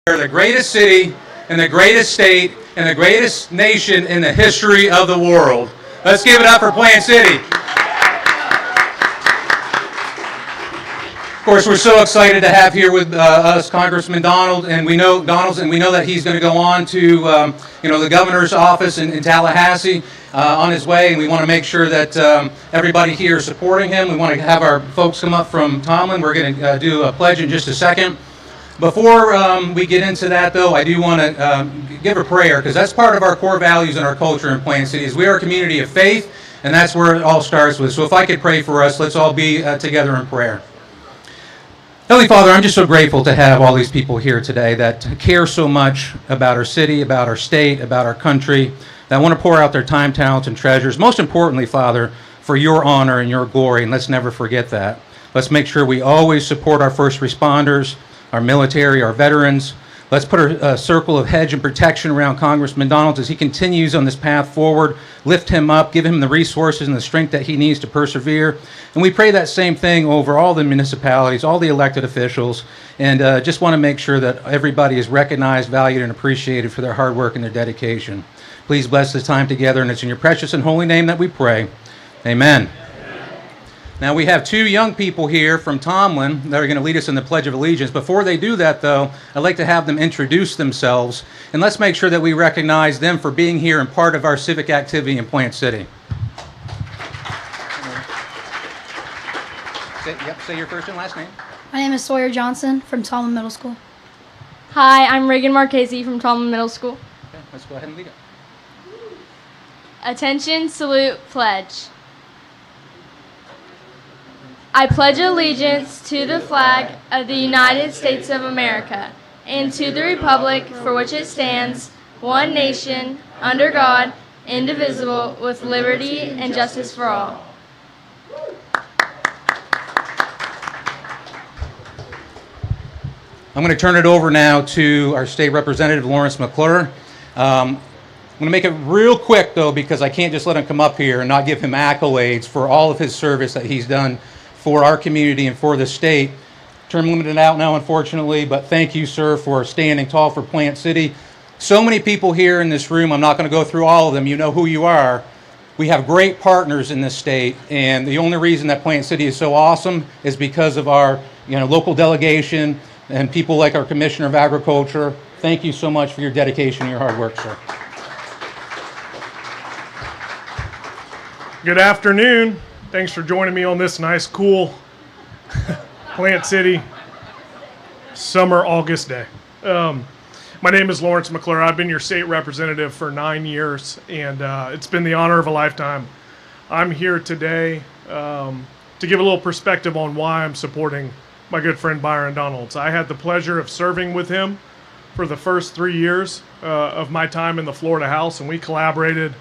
They're the greatest city and the greatest state and the greatest nation in the history of the world. Let's give it up for Plant City. Of course, we're so excited to have here with us Congressman Donalds, and we know that he's going to go on to the governor's office in Tallahassee on his way, and we want to make sure that everybody here is supporting him. We want to have our folks come up from Tomlin. We're going to do a pledge in just a second. Before we get into that, though, I do want to give a prayer, because that's part of our core values in our culture in Plant City. Is we are a community of faith, and that's where it all starts with. So if I could pray for us, let's all be together in prayer. Heavenly Father, I'm just so grateful to have all these people here today that care so much about our city, about our state, about our country, that want to pour out their time, talents, and treasures. Most importantly, Father, for your honor and your glory, and let's never forget that. Let's make sure we always support our first responders, our military, our veterans. Let's put a circle of hedge and protection around Congressman Donalds as he continues on this path forward. Lift him up, give him the resources and the strength that he needs to persevere. And we pray that same thing over all the municipalities, all the elected officials, and just want to make sure that everybody is recognized, valued, and appreciated for their hard work and their dedication. Please bless this time together, and it's in your precious and holy name that we pray. Amen. Now we have two young people here from Tomlin that are going to lead us in the Pledge of Allegiance. Before they do that, though, I'd like to have them introduce themselves, and let's make sure that we recognize them for being here and part of our civic activity in Plant City. Say your first and last name. My name is Sawyer Johnson from Tomlin Middle School. Hi, I'm Reagan Marchese from Tomlin Middle School. Okay, let's go ahead and lead it. Attention, salute, pledge. I pledge allegiance to the flag of the United States of America and to the republic for which it stands, one nation, under God, indivisible, with liberty and justice for all. I'm going to turn it over now to our state representative, Lawrence McClure. I'm going to make it real quick, though, because I can't just let him come up here and not give him accolades for all of his service that he's done for our community and for the state. Term limited out now, unfortunately, but thank you, sir, for standing tall for Plant City. So many people here in this room, I'm not going to go through all of them. You know who you are. We have great partners in this state, and the only reason that Plant City is so awesome is because of our local delegation and people like our Commissioner of Agriculture. Thank you so much for your dedication and your hard work, sir. Good afternoon. Thanks for joining me on this nice, cool Plant City summer August day. My name is Lawrence McClure. I've been your state representative for 9 years, and it's been the honor of a lifetime. I'm here today to give a little perspective on why I'm supporting my good friend Byron Donalds. I had the pleasure of serving with him for the first 3 years of my time in the Florida House, and we collaborated.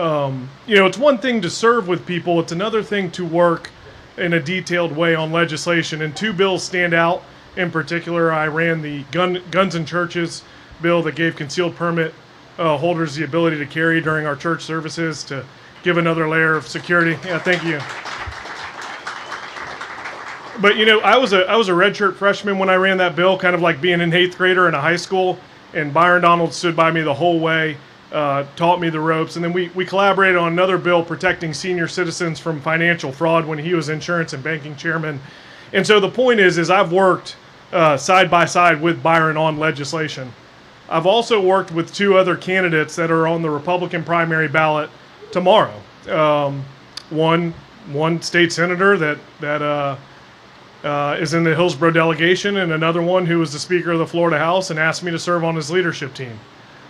It's one thing to serve with people, it's another thing to work in a detailed way on legislation, and two bills stand out in particular. I ran the Guns and Churches bill that gave concealed permit holders the ability to carry during our church services to give another layer of security. Yeah, thank you. But I was a redshirt freshman when I ran that bill, kind of like being an 8th grader in a high school, and Byron Donalds stood by me the whole way. Taught me the ropes, and then we collaborated on another bill protecting senior citizens from financial fraud when he was insurance and banking chairman. And so the point is I've worked side by side with Byron on legislation. I've also worked with two other candidates that are on the Republican primary ballot tomorrow. One state senator that is in the Hillsborough delegation, and another one who was the Speaker of the Florida House and asked me to serve on his leadership team.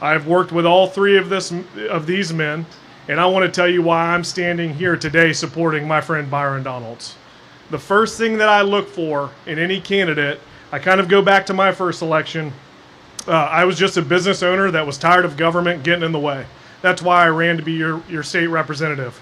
I've worked with all three of these men, and I want to tell you why I'm standing here today supporting my friend Byron Donalds. The first thing that I look for in any candidate, I kind of go back to my first election. I was just a business owner that was tired of government getting in the way. That's why I ran to be your state representative.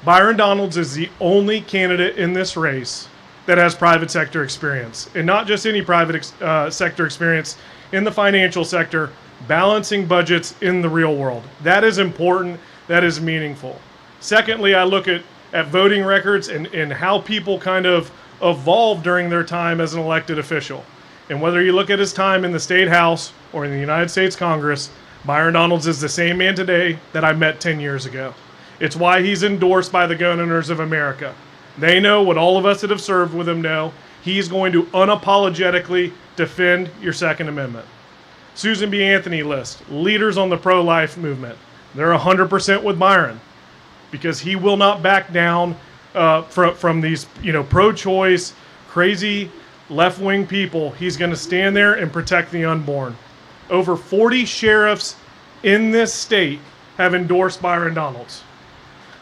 Byron Donalds is the only candidate in this race that has private sector experience, and not just any private sector experience in the financial sector, balancing budgets in the real world. That is important. That is meaningful. Secondly, I look at voting records and how people kind of evolve during their time as an elected official. And whether you look at his time in the State House or in the United States Congress, Byron Donalds is the same man today that I met 10 years ago. It's why he's endorsed by the gun owners of America. They know what all of us that have served with him know. He's going to unapologetically defend your Second Amendment. Susan B. Anthony list, leaders on the pro-life movement. They're 100% with Byron because he will not back down from these, pro-choice, crazy left-wing people. He's going to stand there and protect the unborn. Over 40 sheriffs in this state have endorsed Byron Donalds.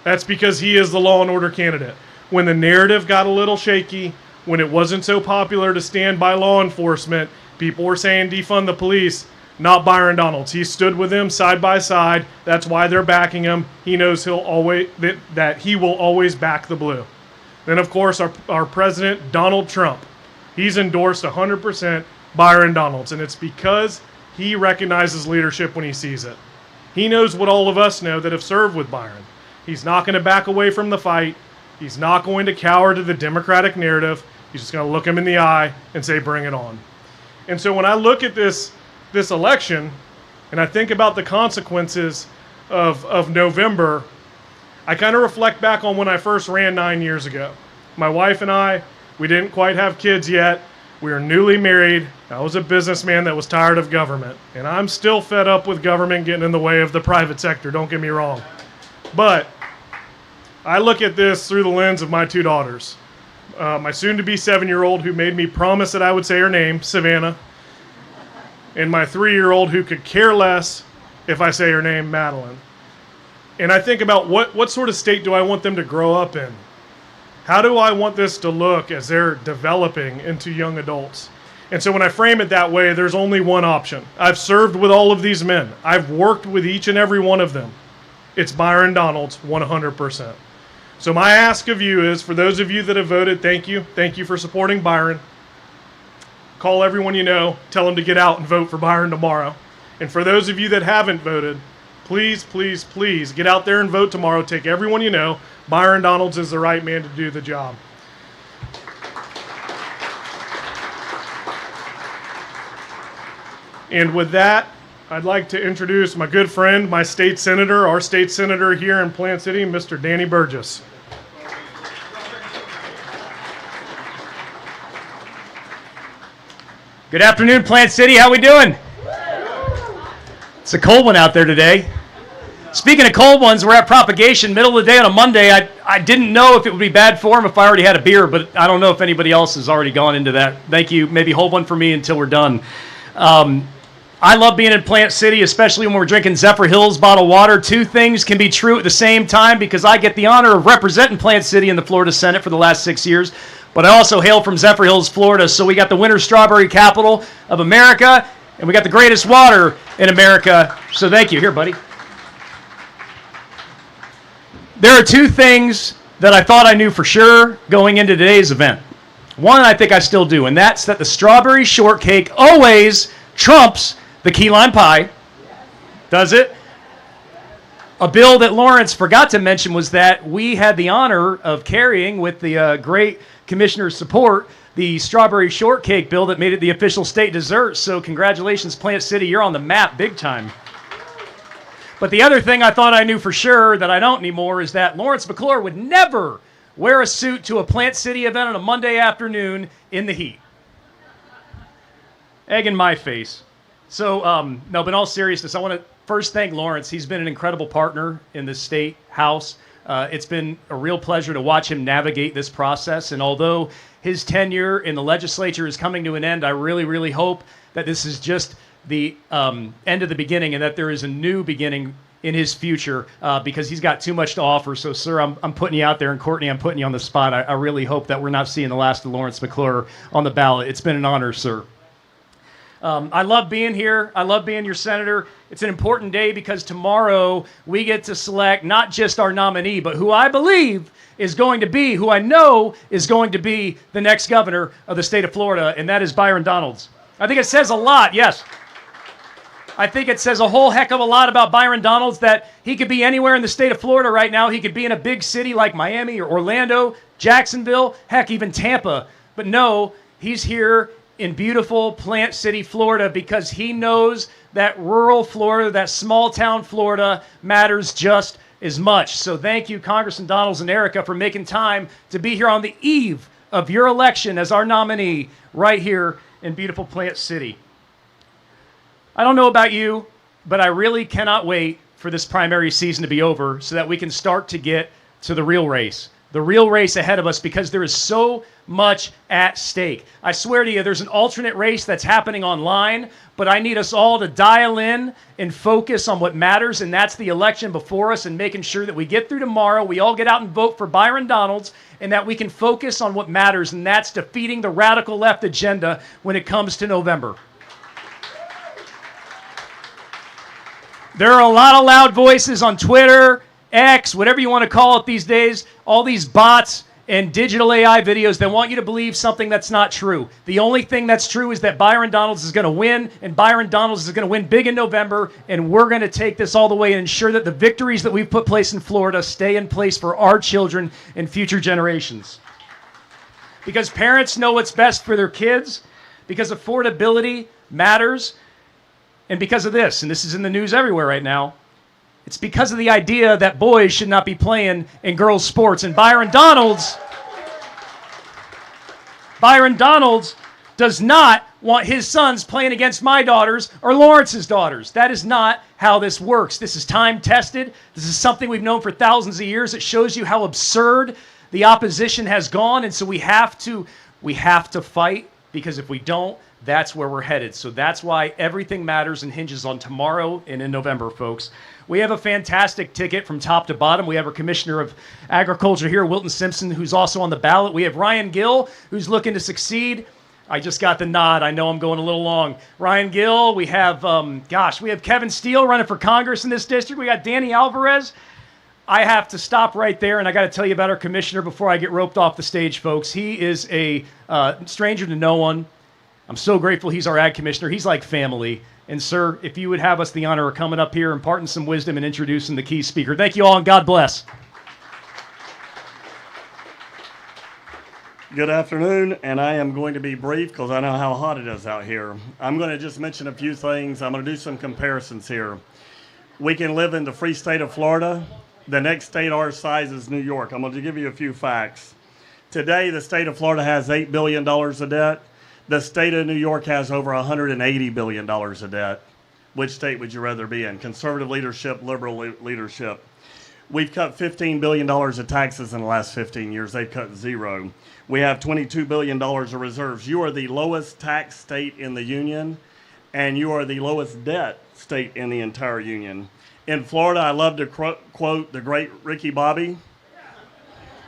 That's because he is the law and order candidate. When the narrative got a little shaky, when it wasn't so popular to stand by law enforcement, people were saying defund the police. Not Byron Donalds. He stood with them side by side. That's why they're backing him. He knows that he will always back the blue. Then, of course, our president, Donald Trump. He's endorsed 100% Byron Donalds, and it's because he recognizes leadership when he sees it. He knows what all of us know that have served with Byron. He's not going to back away from the fight. He's not going to cower to the Democratic narrative. He's just going to look him in the eye and say, bring it on. And so when I look at this election and I think about the consequences of November, I kind of reflect back on when I first ran 9 years ago. My wife and I, we didn't quite have kids yet. We were newly married. I was a businessman that was tired of government. And I'm still fed up with government getting in the way of the private sector, don't get me wrong. But I look at this through the lens of my two daughters. My soon-to-be 7-year-old who made me promise that I would say her name, Savannah, and my 3-year-old who could care less if I say her name, Madeline. And I think about what sort of state do I want them to grow up in? How do I want this to look as they're developing into young adults? And so when I frame it that way, there's only one option. I've served with all of these men. I've worked with each and every one of them. It's Byron Donalds, 100%. So my ask of you is, for those of you that have voted, thank you. Thank you for supporting Byron. Call everyone you know. Tell them to get out and vote for Byron tomorrow. And for those of you that haven't voted, please, please, please get out there and vote tomorrow. Take everyone you know. Byron Donalds is the right man to do the job. And with that, I'd like to introduce my good friend, my state senator, our state senator here in Plant City, Mr. Danny Burgess. Good afternoon, Plant City. How we doing? It's a cold one out there today. Speaking of cold ones, we're at propagation, middle of the day on a Monday. I didn't know if it would be bad for him if I already had a beer, but I don't know if anybody else has already gone into that. Thank you. Maybe hold one for me until we're done. I love being in Plant City, especially when we're drinking Zephyr Hills bottled water. Two things can be true at the same time because I get the honor of representing Plant City in the Florida Senate for the last 6 years. But I also hail from Zephyr Hills, Florida, so we got the winter strawberry capital of America, and we got the greatest water in America. So thank you. Here, buddy. There are two things that I thought I knew for sure going into today's event. One, I think I still do, and that's that the strawberry shortcake always trumps the key lime pie. Does it? A bill that Lawrence forgot to mention was that we had the honor of carrying, with the great commissioner's support, the strawberry shortcake bill that made it the official state dessert. So congratulations, Plant City. You're on the map big time. But the other thing I thought I knew for sure that I don't anymore is that Lawrence McClure would never wear a suit to a Plant City event on a Monday afternoon in the heat. Egg in my face. So, no, but in all seriousness, I want to first thank Lawrence. He's been an incredible partner in the state house. It's been a real pleasure to watch him navigate this process. And although his tenure in the legislature is coming to an end, I really, really hope that this is just the end of the beginning and that there is a new beginning in his future because he's got too much to offer. So, sir, I'm putting you out there, and Courtney, I'm putting you on the spot. I really hope that we're not seeing the last of Lawrence McClure on the ballot. It's been an honor, sir. I love being here. I love being your senator. It's an important day because tomorrow we get to select not just our nominee, but who I believe is going to be, who I know is going to be the next governor of the state of Florida, and that is Byron Donalds. I think it says a lot, yes. I think it says a whole heck of a lot about Byron Donalds that he could be anywhere in the state of Florida right now. He could be in a big city like Miami or Orlando, Jacksonville, heck, even Tampa. But no, he's here in beautiful Plant City, Florida, because he knows that rural Florida, that small town Florida matters just as much. So thank you, Congressman Donalds and Erica, for making time to be here on the eve of your election as our nominee right here in beautiful Plant City. I don't know about you, but I really cannot wait for this primary season to be over so that we can start to get to the real race ahead of us, because there is so much at stake. I swear to you, there's an alternate race that's happening online, but I need us all to dial in and focus on what matters, and that's the election before us and making sure that we get through tomorrow, we all get out and vote for Byron Donalds, and that we can focus on what matters, and that's defeating the radical left agenda when it comes to November. There are a lot of loud voices on Twitter, X, whatever you want to call it these days, all these bots and digital AI videos that want you to believe something that's not true. The only thing that's true is that Byron Donalds is going to win, and Byron Donalds is going to win big in November, and we're going to take this all the way and ensure that the victories that we've put place in Florida stay in place for our children and future generations. Because parents know what's best for their kids, because affordability matters, and because of this, and this is in the news everywhere right now, it's because of the idea that boys should not be playing in girls' sports. And Byron Donalds does not want his sons playing against my daughters or Lawrence's daughters. That is not how this works. This is time-tested. This is something we've known for thousands of years. It shows you how absurd the opposition has gone. And so we have to fight, because if we don't, that's where we're headed. So that's why everything matters and hinges on tomorrow and in November, folks. We have a fantastic ticket from top to bottom. We have our Commissioner of Agriculture here, Wilton Simpson, who's also on the ballot. We have Ryan Gill, who's looking to succeed. I just got the nod. I know I'm going a little long. Ryan Gill. We have, we have Kevin Steele running for Congress in this district. We got Danny Alvarez. I have to stop right there, and I got to tell you about our commissioner before I get roped off the stage, folks. He is a stranger to no one. I'm so grateful he's our ag commissioner. He's like family. And sir, if you would have us the honor of coming up here, imparting some wisdom and introducing the key speaker. Thank you all, and God bless. Good afternoon, and I am going to be brief because I know how hot it is out here. I'm going to just mention a few things. I'm going to do some comparisons here. We can live in the free state of Florida. The next state our size is New York. I'm going to give you a few facts. Today, the state of Florida has $8 billion of debt. The state of New York has over $180 billion of debt. Which state would you rather be in? Conservative leadership, liberal leadership? We've cut $15 billion of taxes in the last 15 years. They've cut zero. We have $22 billion of reserves. You are the lowest tax state in the union, and you are the lowest debt state in the entire union. In Florida, I love to quote the great Ricky Bobby,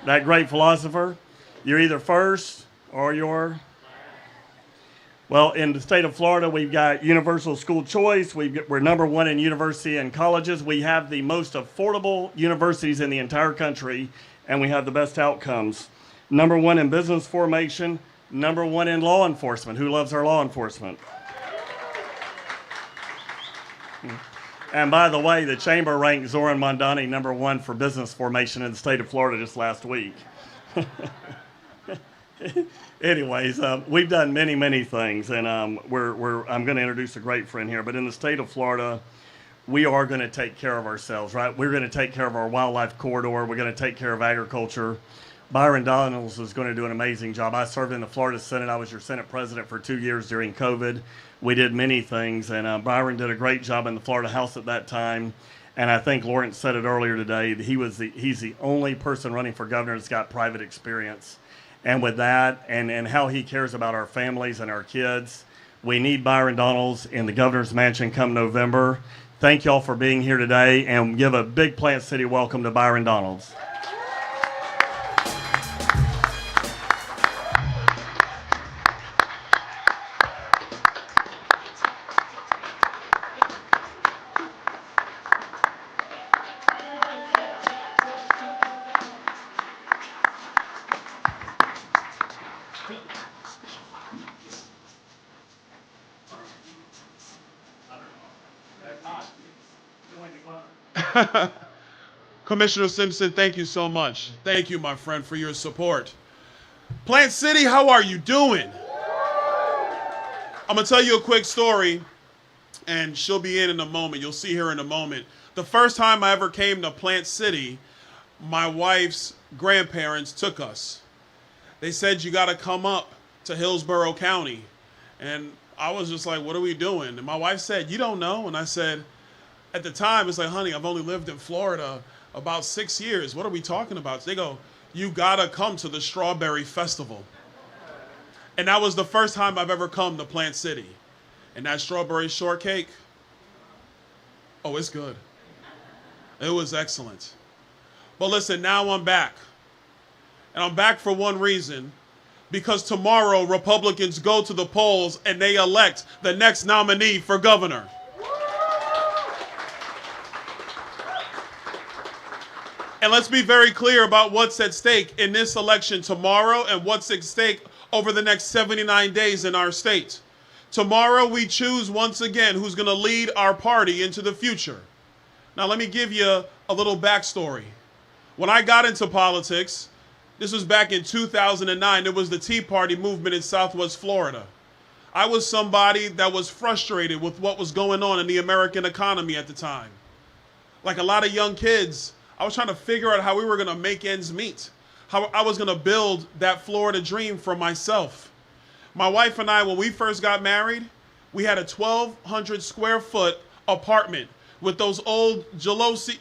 that great philosopher. You're either first or you're... Well, in the state of Florida, we've got universal school choice. We're number one in university and colleges. We have the most affordable universities in the entire country, and we have the best outcomes. Number one in business formation. Number one in law enforcement. Who loves our law enforcement? And by the way, the chamber ranked Zoran Mondani number one for business formation in the state of Florida just last week. Anyways, we've done many things, and I'm going to introduce a great friend here. But in the state of Florida, we are going to take care of ourselves, right? We're going to take care of our wildlife corridor. We're going to take care of agriculture. Byron Donalds is going to do an amazing job. I served in the Florida Senate. I was your Senate president for 2 years during COVID. We did many things, and Byron did a great job in the Florida House at that time. And I think Lawrence said it earlier today. He's the only person running for governor that's got private experience. And with that, and how he cares about our families and our kids, we need Byron Donalds in the governor's mansion come November. Thank y'all for being here today, and give a big Plant City welcome to Byron Donalds. Commissioner Simpson, thank you so much. Thank you, my friend, for your support. Plant City, how are you doing? I'm going to tell you a quick story, and she'll be in a moment. You'll see her in a moment. The first time I ever came to Plant City, my wife's grandparents took us. They said, you got to come up to Hillsborough County. And I was just like, what are we doing? And my wife said, you don't know? And I said, at the time, it's like, honey, I've only lived in Florida about 6 years. What are we talking about? So they go, you got to come to the Strawberry Festival. And that was the first time I've ever come to Plant City. And that strawberry shortcake, oh, it's good. It was excellent. But listen, now I'm back. And I'm back for one reason. Because tomorrow, Republicans go to the polls and they elect the next nominee for governor. And let's be very clear about what's at stake in this election tomorrow and what's at stake over the next 79 days in our state. Tomorrow we choose once again who's going to lead our party into the future. Now let me give you a little backstory. When I got into politics, this was back in 2009, it was the Tea Party movement in Southwest Florida. I was somebody that was frustrated with what was going on in the American economy at the time. Like a lot of young kids, I was trying to figure out how we were going to make ends meet, how I was going to build that Florida dream for myself. My wife and I, when we first got married, we had a 1,200 square foot apartment with those old jalousie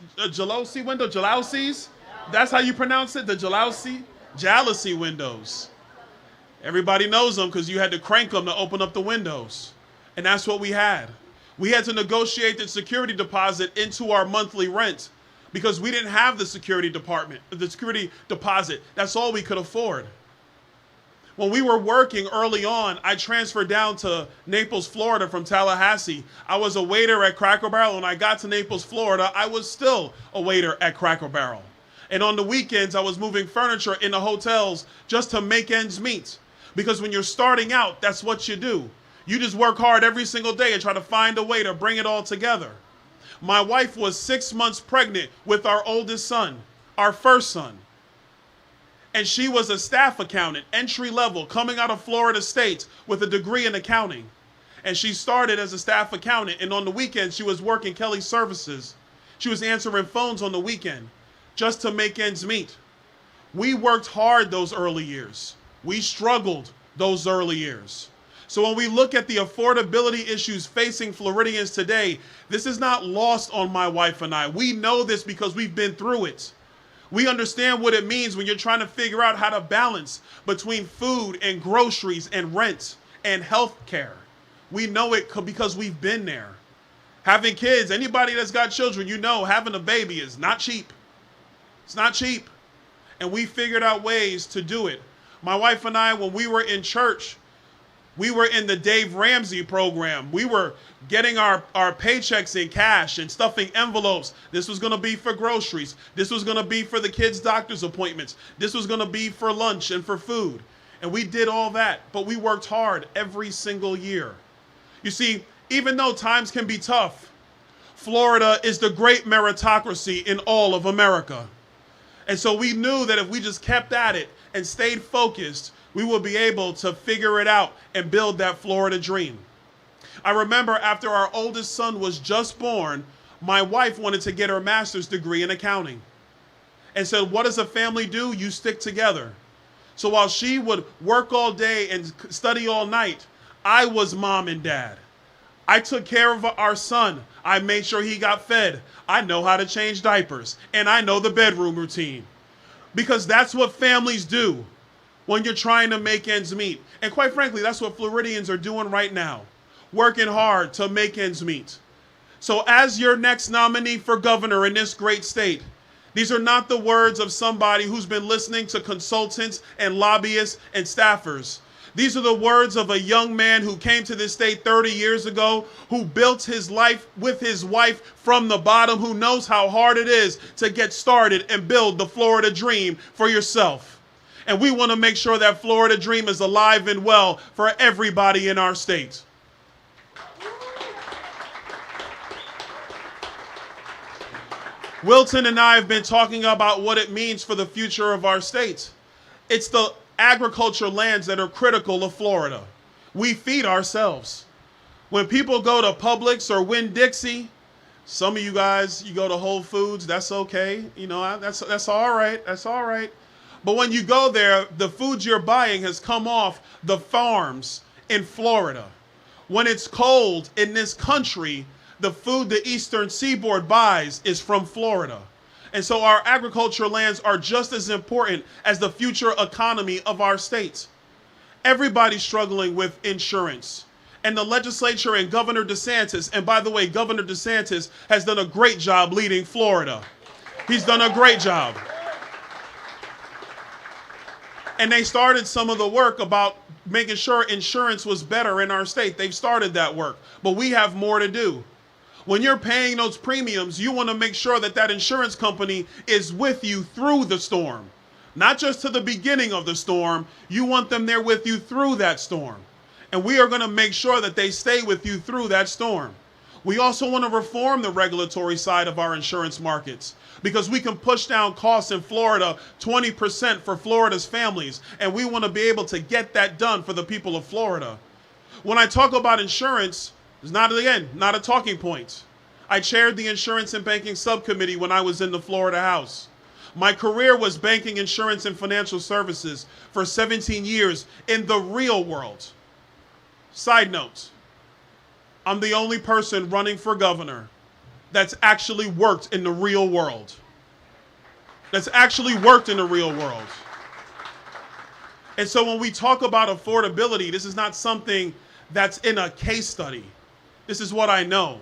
windows, jalousies? That's how you pronounce it, the jalousie windows. Everybody knows them because you had to crank them to open up the windows. And that's what we had. We had to negotiate the security deposit into our monthly rent because we didn't have the security deposit. That's all we could afford. When we were working early on, I transferred down to Naples, Florida from Tallahassee. I was a waiter at Cracker Barrel. When I got to Naples, Florida, I was still a waiter at Cracker Barrel. And on the weekends, I was moving furniture in the hotels just to make ends meet. Because when you're starting out, that's what you do. You just work hard every single day and try to find a way to bring it all together. My wife was 6 months pregnant with our oldest son, our first son. And she was a staff accountant, entry level, coming out of Florida State with a degree in accounting. And she started as a staff accountant. And on the weekends, she was working Kelly Services. She was answering phones on the weekend just to make ends meet. We worked hard those early years. We struggled those early years. So when we look at the affordability issues facing Floridians today, this is not lost on my wife and I. We know this because we've been through it. We understand what it means when you're trying to figure out how to balance between food and groceries and rent and health care. We know it because we've been there. Having kids, anybody that's got children, you know having a baby is not cheap. It's not cheap. And we figured out ways to do it. My wife and I, when we were in church, we were in the Dave Ramsey program. We were getting our paychecks in cash and stuffing envelopes. This was going to be for groceries. This was going to be for the kids' doctor's appointments. This was going to be for lunch and for food. And we did all that, but we worked hard every single year. You see, even though times can be tough, Florida is the great meritocracy in all of America. And so we knew that if we just kept at it and stayed focused, we will be able to figure it out and build that Florida dream. I remember after our oldest son was just born, my wife wanted to get her master's degree in accounting. And said, what does a family do? You stick together. So while she would work all day and study all night, I was mom and dad. I took care of our son. I made sure he got fed. I know how to change diapers. And I know the bedroom routine. Because that's what families do when you're trying to make ends meet. And quite frankly, that's what Floridians are doing right now. Working hard to make ends meet. So as your next nominee for governor in this great state, these are not the words of somebody who's been listening to consultants and lobbyists and staffers. These are the words of a young man who came to this state 30 years ago, who built his life with his wife from the bottom, who knows how hard it is to get started and build the Florida dream for yourself. And we want to make sure that Florida dream is alive and well for everybody in our state. Wilton and I have been talking about what it means for the future of our state. It's the agriculture lands that are critical of Florida. We feed ourselves. When people go to Publix or Winn-Dixie, some of you guys, you go to Whole Foods, that's okay. You know, that's all right. That's all right. But when you go there, the food you're buying has come off the farms in Florida. When it's cold in this country, the food the Eastern Seaboard buys is from Florida. And so our agriculture lands are just as important as the future economy of our states. Everybody's struggling with insurance. And the legislature and Governor DeSantis, and by the way, Governor DeSantis has done a great job leading Florida. He's done a great job. And they started some of the work about making sure insurance was better in our state. They've started that work, but we have more to do. When you're paying those premiums, you want to make sure that that insurance company is with you through the storm. Not just to the beginning of the storm, you want them there with you through that storm. And we are going to make sure that they stay with you through that storm. We also want to reform the regulatory side of our insurance markets because we can push down costs in Florida 20% for Florida's families, and we want to be able to get that done for the people of Florida. When I talk about insurance, it's not, again, not a talking point. I chaired the Insurance and Banking Subcommittee when I was in the Florida House. My career was banking, insurance, and financial services for 17 years in the real world. Side note, I'm the only person running for governor that's actually worked in the real world. That's actually worked in the real world. And so when we talk about affordability, this is not something that's in a case study. This is what I know.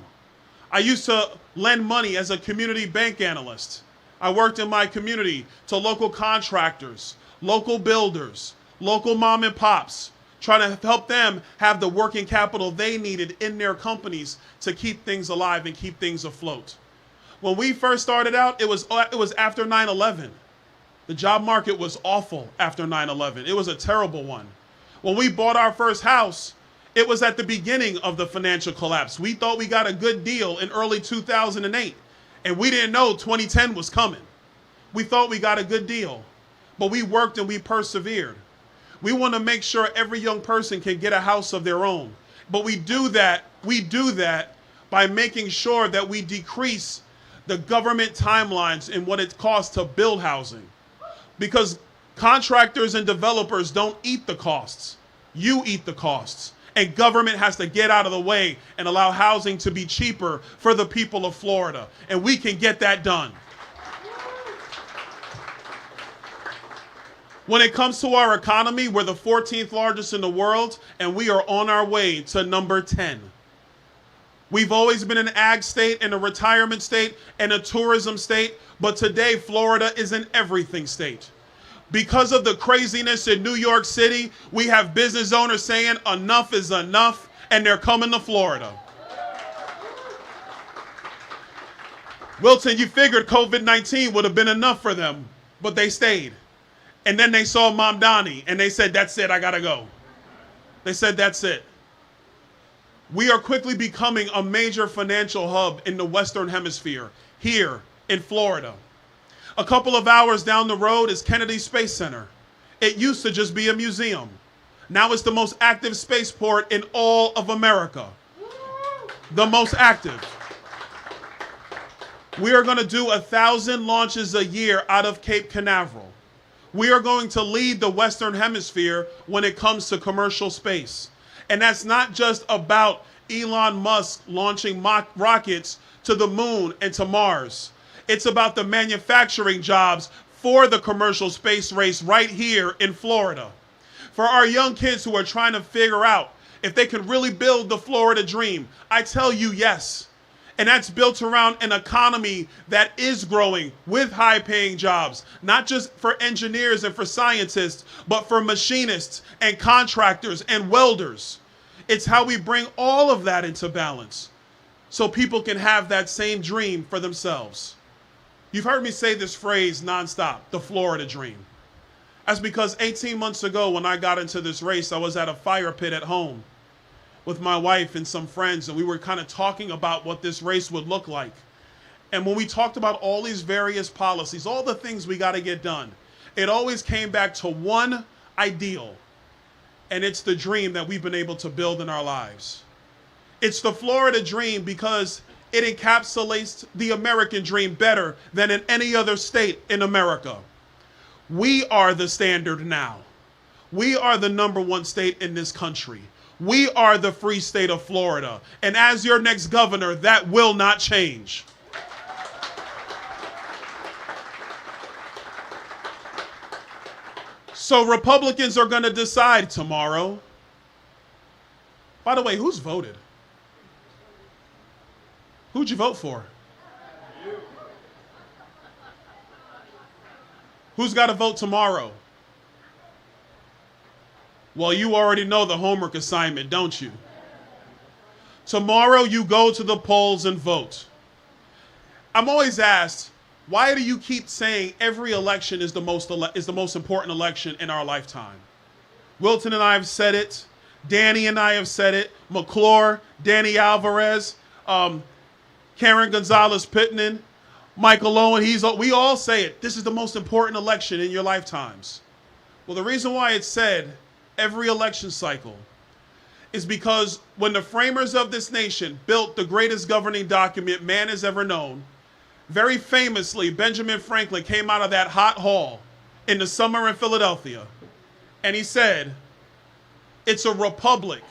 I used to lend money as a community bank analyst. I worked in my community to local contractors, local builders, local mom and pops, trying to help them have the working capital they needed in their companies to keep things alive and keep things afloat. When we first started out, it was after 9/11. The job market was awful after 9/11. It was a terrible one. When we bought our first house, it was at the beginning of the financial collapse. We thought we got a good deal in early 2008, and we didn't know 2010 was coming. We thought we got a good deal, but we worked and we persevered. We want to make sure every young person can get a house of their own. But we do that by making sure that we decrease the government timelines in what it costs to build housing. Because contractors and developers don't eat the costs. You eat the costs. And government has to get out of the way and allow housing to be cheaper for the people of Florida. And we can get that done. When it comes to our economy, we're the 14th largest in the world, and we are on our way to number 10. We've always been an ag state and a retirement state and a tourism state, but today Florida is an everything state. Because of the craziness in New York City, we have business owners saying enough is enough, and they're coming to Florida. Wilton, you figured COVID-19 would have been enough for them, but they stayed. And then they saw Mom Donnie, and they said, that's it, I gotta go. They said, that's it. We are quickly becoming a major financial hub in the Western Hemisphere, here in Florida. A couple of hours down the road is Kennedy Space Center. It used to just be a museum. Now it's the most active spaceport in all of America. The most active. We are gonna do 1,000 launches a year out of Cape Canaveral. We are going to lead the Western Hemisphere when it comes to commercial space. And that's not just about Elon Musk launching rockets to the moon and to Mars. It's about the manufacturing jobs for the commercial space race right here in Florida. For our young kids who are trying to figure out if they can really build the Florida dream, I tell you yes. And that's built around an economy that is growing with high-paying jobs, not just for engineers and for scientists, but for machinists and contractors and welders. It's how we bring all of that into balance so people can have that same dream for themselves. You've heard me say this phrase nonstop, the Florida dream. That's because 18 months ago when I got into this race, I was at a fire pit at home with my wife and some friends, and we were kind of talking about what this race would look like. And when we talked about all these various policies, all the things we got to get done, it always came back to one ideal. and it's the dream that we've been able to build in our lives. It's the Florida dream because it encapsulates the American dream better than in any other state in America. We are the standard now. We are the #1 state in this country. We are the free state of Florida. And as your next governor, that will not change. So Republicans are going to decide tomorrow. By the way, who's voted? Who'd you vote for? Who's got to vote tomorrow? Well, you already know the homework assignment, don't you? Tomorrow you go to the polls and vote. I'm always asked, why do you keep saying every election is the most important election in our lifetime? Wilton and I have said it. Danny and I have said it. McClure, Danny Alvarez, Karen Gonzalez-Pittman, Michael Owen, we all say it. This is the most important election in your lifetimes. Well, the reason why it's said every election cycle is because when the framers of this nation built the greatest governing document man has ever known, very famously, Benjamin Franklin came out of that hot hall in the summer in Philadelphia, and he said, "It's a republic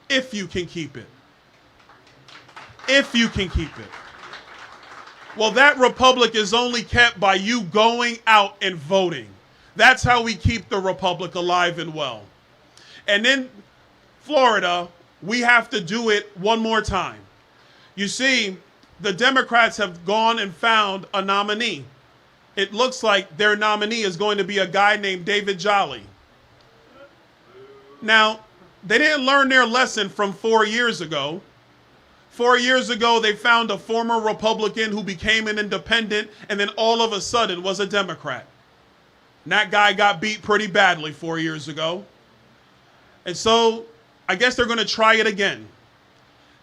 if you can keep it." If you can keep it. Well, that republic is only kept by you going out and voting. That's how we keep the republic alive and well. And in Florida, we have to do it one more time. You see, the Democrats have gone and found a nominee. It looks like their nominee is going to be a guy named David Jolly. Now, they didn't learn their lesson from 4 years ago. 4 years ago, they found a former Republican who became an independent and then all of a sudden was a Democrat. And that guy got beat pretty badly 4 years ago. And so I guess they're going to try it again.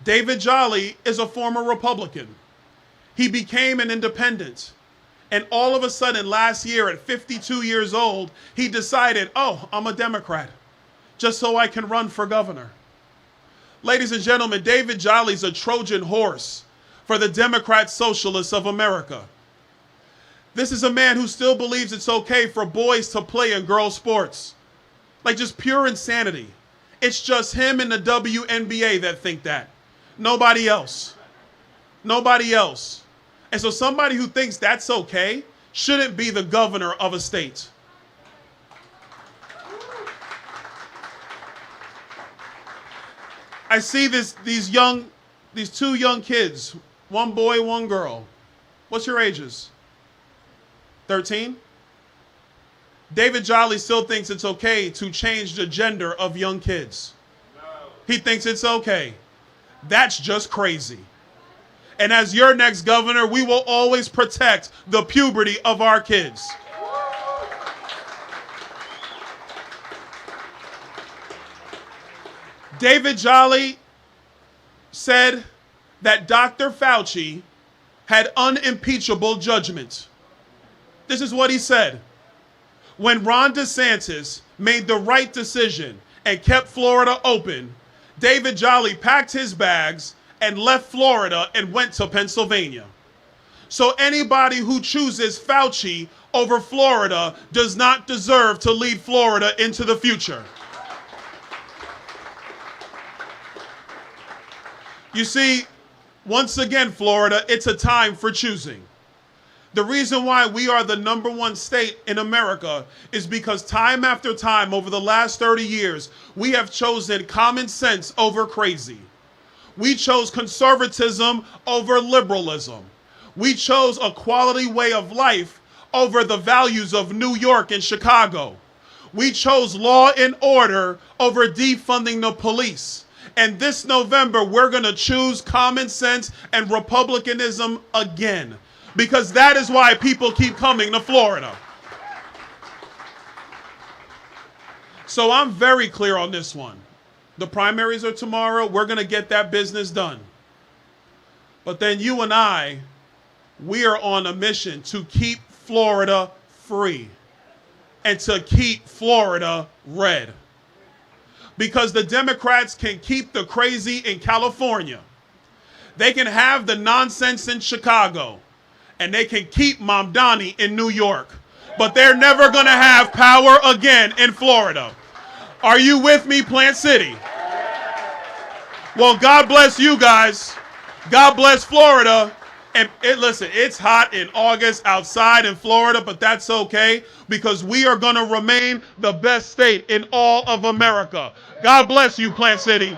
David Jolly is a former Republican. He became an independent. And all of a sudden last year at 52 years old, he decided, oh, I'm a Democrat, just so I can run for governor. Ladies and gentlemen, David Jolly's a Trojan horse for the Democrat Socialists of America. This is a man who still believes it's okay for boys to play in girls' sports. Like just pure insanity. It's just him and the WNBA that think that. Nobody else. Nobody else. And so somebody who thinks that's okay shouldn't be the governor of a state. I see these two young kids, one boy, one girl. What's your ages? 13? David Jolly still thinks it's okay to change the gender of young kids. No. He thinks it's okay. That's just crazy. And as your next governor, we will always protect the puberty of our kids. David Jolly said that Dr. Fauci had unimpeachable judgment. This is what he said. When Ron DeSantis made the right decision and kept Florida open, David Jolly packed his bags and left Florida and went to Pennsylvania. So anybody who chooses Fauci over Florida does not deserve to lead Florida into the future. You see, once again, Florida, it's a time for choosing. The reason why we are the #1 state in America is because time after time over the last 30 years, we have chosen common sense over crazy. We chose conservatism over liberalism. We chose a quality way of life over the values of New York and Chicago. We chose law and order over defunding the police. And this November, we're going to choose common sense and republicanism again. Because that is why people keep coming to Florida. So I'm very clear on this one. The primaries are tomorrow. We're going to get that business done. But then you and I, we are on a mission to keep Florida free and to keep Florida red. because the Democrats can keep the crazy in California. They can have the nonsense in Chicago, and they can keep Mamdani in New York, but they're never going to have power again in Florida. Are you with me, Plant City? Well, God bless you guys. God bless Florida. And listen, it's hot in August outside in Florida, but that's okay because we are going to remain the best state in all of America. God bless you, Plant City.